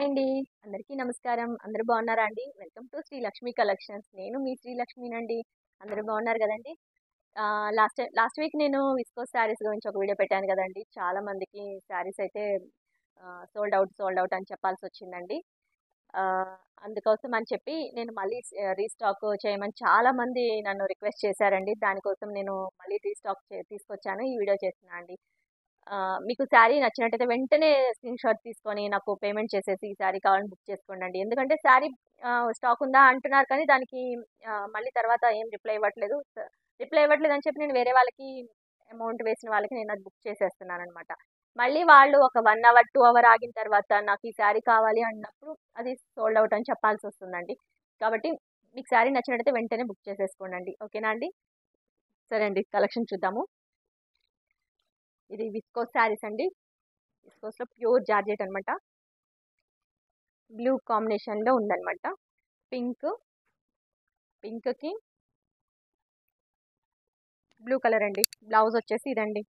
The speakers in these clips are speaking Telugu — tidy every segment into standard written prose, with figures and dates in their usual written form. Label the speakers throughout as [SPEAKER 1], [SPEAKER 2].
[SPEAKER 1] హాయ్ అండి. అందరికీ నమస్కారం. అందరూ బాగున్నారా అండి? Welcome to Shri Lakshmi collections. నేను మీ శ్రీ లక్ష్మినండి. అందరూ బాగున్నారు గదండీ! లాస్ట్ వీక్ నేను విస్కోస్ శారీస్ గురించి ఒక వీడియో పెట్టాను గదండీ! చాలా మందికి శారీస్ అయితే సోల్డ్ ఔట్ అని చెప్పాల్సొచ్చిందండి. ఆహ్, అందుకోసం అని చెప్పి నేను మళ్ళీ రీస్టాక్ చేయమని చాలా మంది నన్ను రిక్వెస్ట్ చేశారండి. దానికోసం నేను మళ్ళీ తీసుకొచ్చాను. ఈ వీడియో చేస్తున్నా అండి. మీకు శారీ నచ్చినట్టయితే వెంటనే స్క్రీన్‌షాట్ తీసుకొని నాకు పేమెంట్ చేసేసి ఈ శారీ కావాలని బుక్ చేసుకోండండి. ఎందుకంటే శారీ స్టాక్ ఉందా అంటున్నారు కానీ దానికి మళ్ళీ తర్వాత ఏం రిప్లై ఇవ్వట్లేదని చెప్పి నేను వేరే వాళ్ళకి అమౌంట్ వేసిన వాళ్ళకి నేను అది బుక్ చేసేస్తున్నాననమాట. మళ్ళీ వాళ్ళు ఒక 1 అవర్, 2 అవర్ ఆగిన తర్వాత నాకు ఈ శారీ కావాలి అన్నప్పుడు అది సోల్డ్ ఔట్ అని చెప్పాల్సొస్తుందండి. కాబట్టి మీకు శారీ నచ్చినట్టయితే వెంటనే బుక్ చేసేసుకోండండి. ఓకేనా అండి? సరే అండి. కలెక్షన్ చూద్దాము. ఇది విస్కోస్ శారీస్ అండి. విస్కోస్‌లో ప్యూర్ జార్జెట్ అనమాట. బ్లూ కాంబినేషన్‌లో ఉందనమాట. పింక్, పింక్‌కి బ్లూ కలర్ అండి. బ్లౌజ్ వచ్చేసి ఇదండి.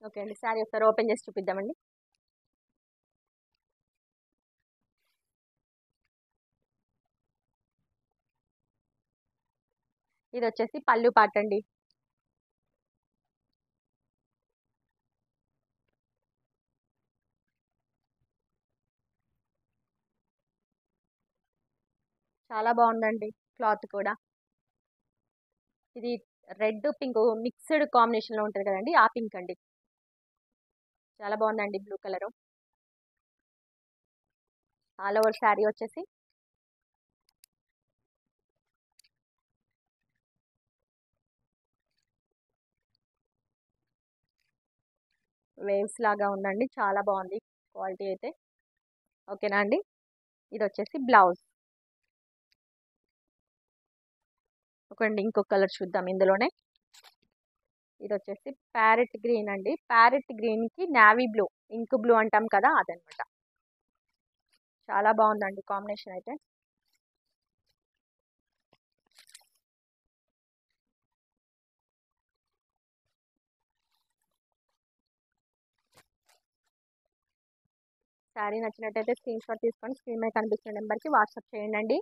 [SPEAKER 1] ఓకే అండి. శారీ ఒకసారి ఓపెన్ చేసి చూపిద్దామండి. ఇదొచ్చేసి పళ్ళు పార్ట్ అండి. చాలా బాగుందండి క్లాత్ కూడా. ఇది రెడ్, పింక్ మిక్స్డ్ కాంబినేషన్‌లో ఉంటది కదండీ! ఆ పింక్ అండి. చాలా బాగుందండి blue colour. All over sari వచ్చేసి వేవ్స్ లాగా ఉందండి. చాలా బాగుంది క్వాలిటీ అయితే. ఓకేనా అండి? ఇదొచ్చేసి బ్లౌజ్. ఓకేండి. ఇంకొక కలర్ చూద్దాం ఇందులోనే. ఇదొచ్చేసి ప్యారెట్ గ్రీన్ అండి. ప్యారెట్ గ్రీన్‌కి నేవీ బ్లూ, ఇంక్ బ్లూ అంటాం కదా! అదనమాట. చాలా బాగుందండి కాంబినేషన్ అయితే. శారీ నచ్చినట్టయితే స్క్రీన్‌షాట్ తీసుకొని స్క్రీన్ మీద కనిపిస్తున్న నెంబర్‌కి వాట్సాప్ చేయండండి.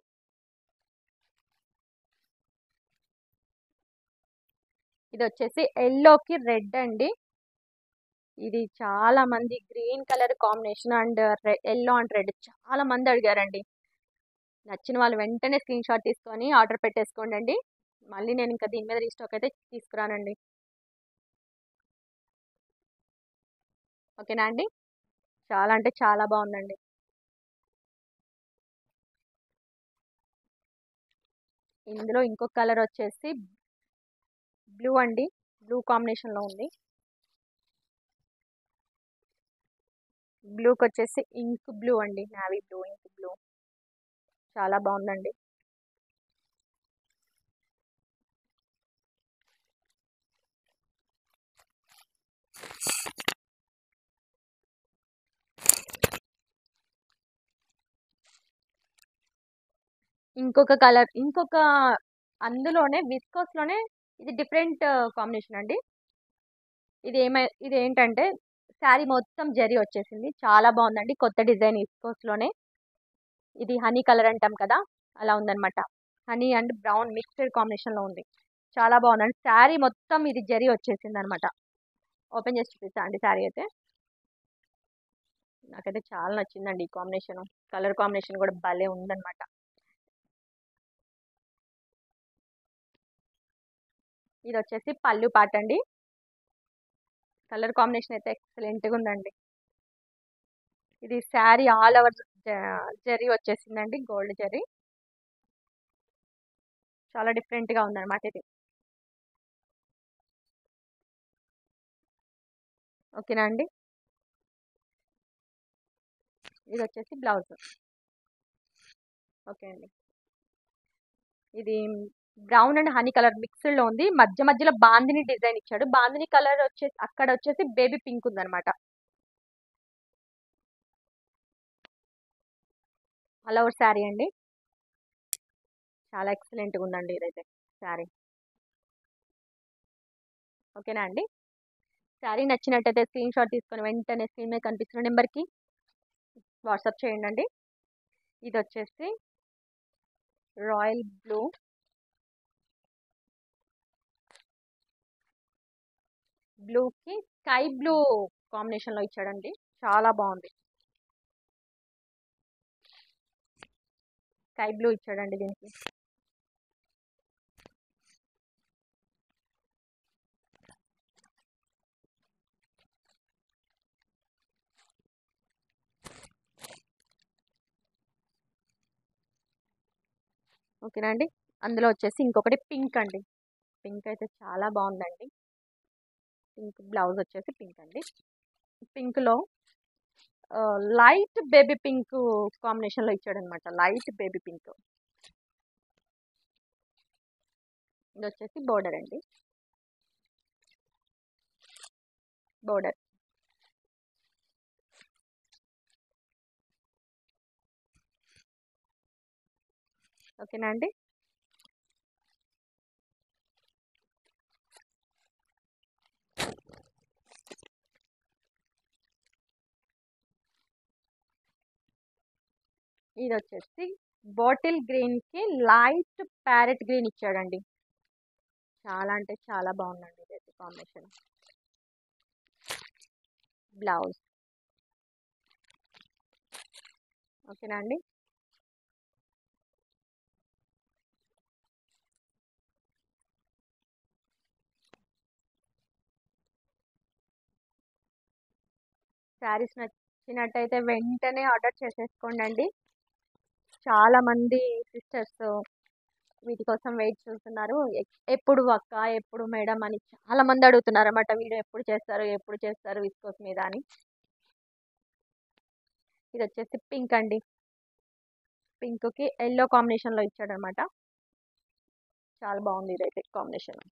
[SPEAKER 1] ఇదొచ్చేసి యెల్లోకి రెడ్ అండి. ఇది చాలా మంది green colour combination and yellow and red చాలా మంది అడిగారండి. నచ్చిన వాళ్ళు వెంటనే స్క్రీన్‌షాట్ తీసుకొని ఆర్డర్ పెట్టేసుకోండండి. మళ్ళీ నేను ఇంకా దీని మీద రీస్టాక్ అయితే తీసుకురానండి. ఓకేనా అండి? చాలా అంటే చాలా బాగుందండి. ఇందులో ఇంకొక కలర్ వచ్చేసి బ్లూ అండి. బ్లూ కాంబినేషన్‌లో ఉంది. బ్లూకొచ్చేసి ఇంక్ బ్లూ అండి. Navy blue, ink blue. చాలా బాగుందండి. ఇంకొక అందులోనే విస్కోస్‌లోనే ఇది డిఫరెంట్ కాంబినేషన్ అండి. ఇదేంటంటే శారీ మొత్తం జరీ వచ్చేసింది. చాలా బాగుందండి. కొత్త డిజైన్ విస్కోస్‌లోనే. ఇది హనీ కలర్ అంటాం కదా! అలా ఉందనమాట. హనీ అండ్ బ్రౌన్ మిక్స్డ్ కాంబినేషన్‌లో ఉంది. చాలా బాగుందండి. శారీ మొత్తం ఇది జరీ వచ్చేసిందనమాట. ఓపెన్ చేసి చూపిస్తా అండి శారీ అయితే. నాకైతే చాలా నచ్చిందండి ఈ కాంబినేషను. కలర్ కాంబినేషన్ కూడా భలే ఉందనమాట. ఇదొచ్చేసి పళ్ళు పార్ట్ అండి. కలర్ కాంబినేషన్ అయితే ఎక్సలెంట్‌గా ఉందండి. ఇది శారీ ఆల్ ఓవర్ జరీ వచ్చేసిందండి. గోల్డ్ జరీ. చాలా డిఫరెంట్‌గా ఉందనమాట ఇది. ఓకేనా అండి? ఇదొచ్చేసి బ్లౌజ్. ఓకే అండి. ఇది బ్రౌన్ అండ్ హనీ కలర్ మిక్స్డ్‌లో ఉంది. మధ్య మధ్యలో బాందిని డిజైన్ ఇచ్చాడు. బాందిని కలర్ అక్కడొచ్చేసి బేబీ పింక్ ఉందనమాట. ఆల్ ఓవర్ శారీ అండి. చాలా ఎక్సలెంట్‌గా ఉందండి ఇదైతే శారీ. ఓకేనా అండి? శారీ నచ్చినట్టయితే స్క్రీన్ షాట్ తీసుకొని వెంటనే స్క్రీన్ మీద కనిపిస్తున్న నెంబర్కి వాట్సాప్ చేయండి. ఇది వచ్చేసి రాయల్ బ్లూ, బ్లూకి స్కై బ్లూ కాంబినేషన్లో ఇచ్చాడండి. చాలా బాగుంది. స్కై బ్లూ ఇచ్చాడండి దీనికి. ఓకేనా అండి. అందులో వచ్చేసి ఇంకొకటి పింక్ అండి. పింక్ అయితే చాలా బాగుందండి. పింక్ బ్లౌజ్ వచ్చేసి పింక్ అండి. పింక్లో లైట్ బేబీ పింక్ కాంబినేషన్లో ఇచ్చాడనమాట. Light baby pink. ఇది వచ్చేసి బోర్డర్ అండి. బోర్డర్ ఓకేనా అండి. ఇది వచ్చేసి బాటిల్ గ్రీన్కి లైట్ ప్యారెట్ గ్రీన్ ఇచ్చాడండి. చాలా అంటే చాలా బాగుందండి ఇదైతే కాంబినేషన్. బ్లౌజ్ ఓకేనా అండి. శారీస్ నచ్చినట్టయితే వెంటనే ఆర్డర్ చేసేసుకోండి అండి. చాలా మంది సిస్టర్స్ వీటి కోసం వెయిట్ చేస్తున్నారు. ఎప్పుడు అక్క, ఎప్పుడు మేడం అని చాలా మంది అడుగుతున్నారు అన్నమాట. వీడియో ఎప్పుడు చేస్తారు విస్కోస్ మీద అని. ఇది వచ్చేసి పింక్ అండి. పింక్కి ఎల్లో కాంబినేషన్లో ఇచ్చాడు అనమాట. చాలా బాగుంది ఇదైతే కాంబినేషన్.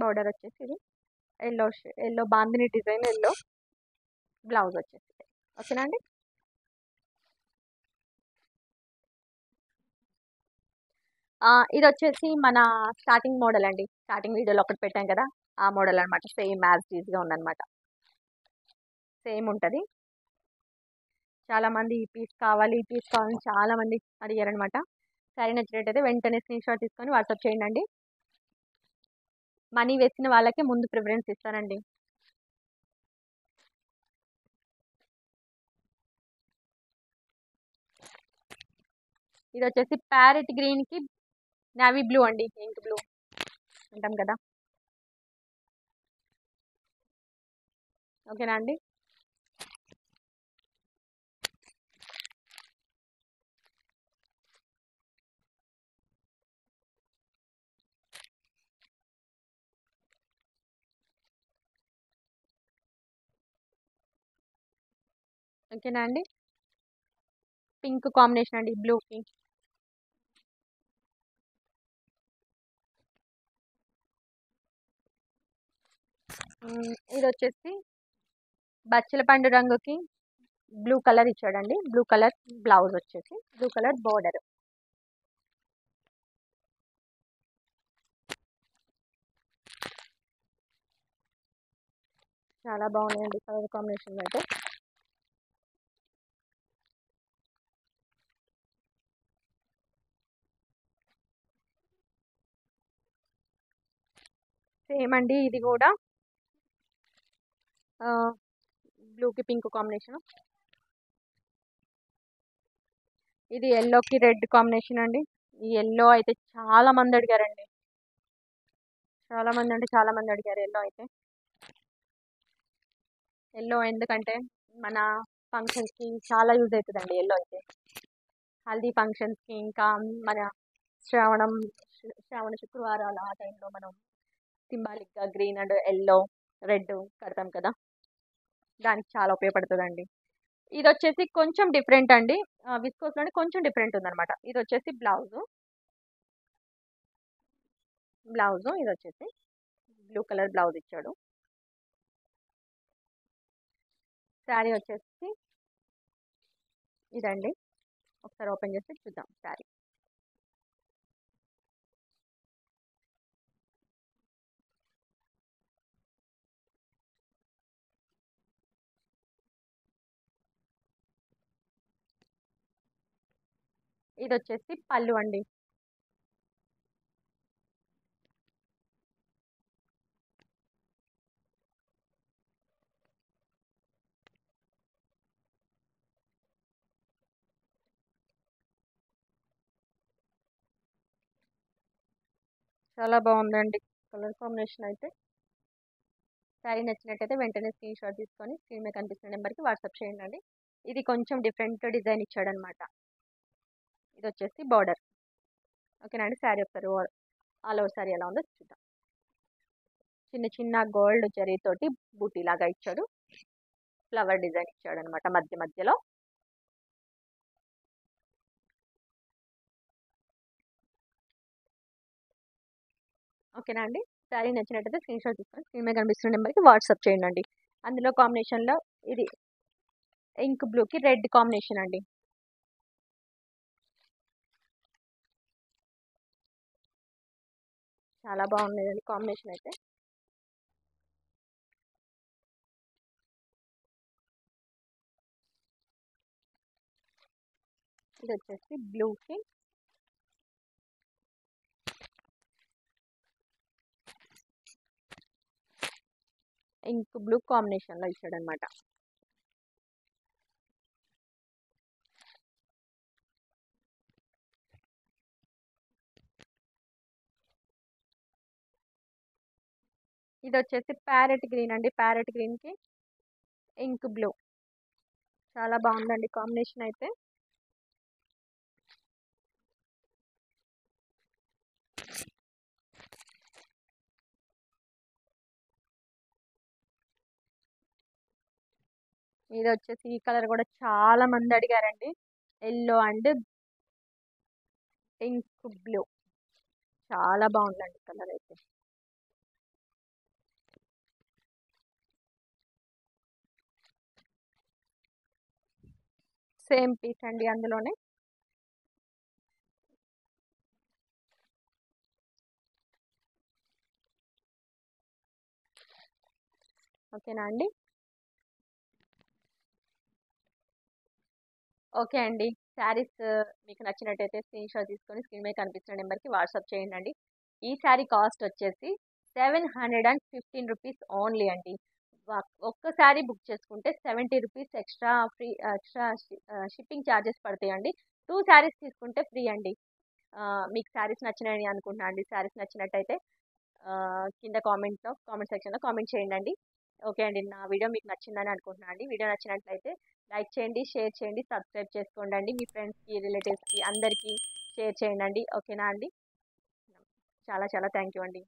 [SPEAKER 1] బార్డర్ వచ్చేసి ఇది yellow yellow bandhani design yellow. Blouse వచ్చేసి ఓకేనా అండి. ఇది వచ్చేసి మన స్టార్టింగ్ మోడల్ అండి. స్టార్టింగ్ వీడియోలో ఒకటి పెట్టాం కదా, ఆ మోడల్ అనమాట. సేమ్ యాజ్ టీజ్గా ఉందన్నమాట. సేమ్ ఉంటుంది. చాలా మంది ఈ పీస్ కావాలి అని చాలా మంది అడిగారనమాట. సరే నచ్చినట్టయితే వెంటనే స్క్రీన్ షాట్ తీసుకొని వాట్సాప్ చేయండి. మనీ వేసిన వాళ్ళకి ముందు ప్రిఫరెన్స్ ఇస్తానండి. ఇది వచ్చేసి ప్యారెట్ గ్రీన్కి నావీ బ్లూ అండి. ఇంక్ బ్లూ అంటాం కదా. ఓకేనా అండి. ఓకేనా అండి. పింక్ కాంబినేషన్ అండి బ్లూకి. ఇది వచ్చేసి బచ్చల పండు రంగుకి బ్లూ కలర్ ఇచ్చాడండి. బ్లూ కలర్ బ్లౌజ్ వచ్చేసి బ్లూ కలర్ బోర్డర్. చాలా బాగున్నాయండి కలర్ కాంబినేషన్ అయితే. సేమ్ అండి ఇది కూడా బ్లూకి పింక్ కాంబినేషన్. ఇది ఎల్లోకి రెడ్ కాంబినేషన్ అండి. ఈ ఎల్లో అయితే చాలా మంది అడిగారండి. చాలా మంది అంటే చాలా మంది అడిగారు ఎల్లో అయితే. ఎల్లో ఎందుకంటే మన ఫంక్షన్స్కి చాలా యూజ్ అవుతుందండి ఎల్లో అయితే. హల్దీ ఫంక్షన్స్కి, ఇంకా మన శ్రావణం శ్రావణ శుక్రవారాలు ఆ టైంలో మనం సింబాలిక్గా గ్రీన్ అండ్ ఎల్లో రెడ్ కడతాం కదా, దానికి చాలా ఉపయోగపడుతుందండి. ఇది వచ్చేసి కొంచెం డిఫరెంట్ అండి. విస్కోస్లోనే కొంచెం డిఫరెంట్ ఉందన్నమాట. ఇది వచ్చేసి బ్లౌజు. ఇది వచ్చేసి బ్లూ కలర్ బ్లౌజ్ ఇచ్చాడు. శారీ వచ్చేసి ఇదండి. ఒకసారి ఓపెన్ చేసి చూద్దాం శారీ. ఇది వచ్చేసి పళ్ళు అండి. చాలా బాగుందండి కలర్ కాంబినేషన్ అయితే. శారీ నచ్చినట్టయితే వెంటనే స్క్రీన్ షాట్ తీసుకొని స్క్రీన్ మీద కనిపిస్తున్న నెంబర్కి వాట్సాప్ చేయండి. ఇది కొంచెం డిఫరెంట్ డిజైన్ ఇచ్చాడనమాట. ఇది వచ్చేసి బార్డర్. ఓకేనా అండి. శారీ ఒకసారి ఆల్ ఓవర్ శారీ ఎలా ఉందో చూద్దాం. చిన్న చిన్న గోల్డ్ జరీతోటి బూటీ లాగా ఇచ్చాడు. ఫ్లవర్ డిజైన్ ఇచ్చాడు అనమాట మధ్య మధ్యలో. ఓకేనా అండి. శారీ నచ్చినట్టయితే స్క్రీన్ షాట్ తీసుకొని స్క్రీన్ మీద కనిపిస్తున్న నెంబర్కి వాట్సాప్ చేయండి. అందులో కాంబినేషన్లో ఇది ఇంక్ బ్లూకి రెడ్ కాంబినేషన్ అండి. చాలా బాగున్నాయండి కాంబినేషన్ అయితే. ఇది వచ్చేసి బ్లూకి ఇంక్ బ్లూ కాంబినేషన్లో ఇచ్చాడనమాట. ఇది వచ్చేసి ప్యారెట్ గ్రీన్ అండి. ప్యారెట్ గ్రీన్కి ఇంక్ బ్లూ. చాలా బాగుందండి కాంబినేషన్ అయితే. ఇది వచ్చేసి ఈ కలర్ కూడా చాలా మంది అడిగారండి. Yellow and ink blue. చాలా బాగుందండి కలర్ అయితే. సేమ్ పీస్ అండి అందులోనే. ఓకేనా అండి. ఓకే అండి. శారీస్ మీకు నచ్చినట్టయితే స్క్రీన్ షాట్ తీసుకొని స్క్రీన్ మీద కనిపిస్తున్న నెంబర్కి వాట్సాప్ చేయండి. ఈ శారీ కాస్ట్ వచ్చేసి 715 రూపీస్ ఓన్లీ అండి. ఒక్క శారీ బుక్ చేసుకుంటే 70 rupees extra free, extra shipping charges పడతాయండి. 2 శారీస్ తీసుకుంటే ఫ్రీ అండి. మీకు శారీస్ నచ్చినాయని అనుకుంటున్నా అండి. శారీస్ నచ్చినట్టయితే కింద కామెంట్ సెక్షన్లో కామెంట్ చేయండి. ఓకే అండి. నా వీడియో మీకు నచ్చిందని అనుకుంటున్నాను అండి. వీడియో నచ్చినట్లయితే లైక్ చేయండి, షేర్ చేయండి, సబ్స్క్రైబ్ చేసుకోండి. మీ ఫ్రెండ్స్కి, రిలేటివ్స్కి అందరికీ షేర్ చేయండి. ఓకేనా అండి. చాలా చాలా థ్యాంక్ యూ అండి.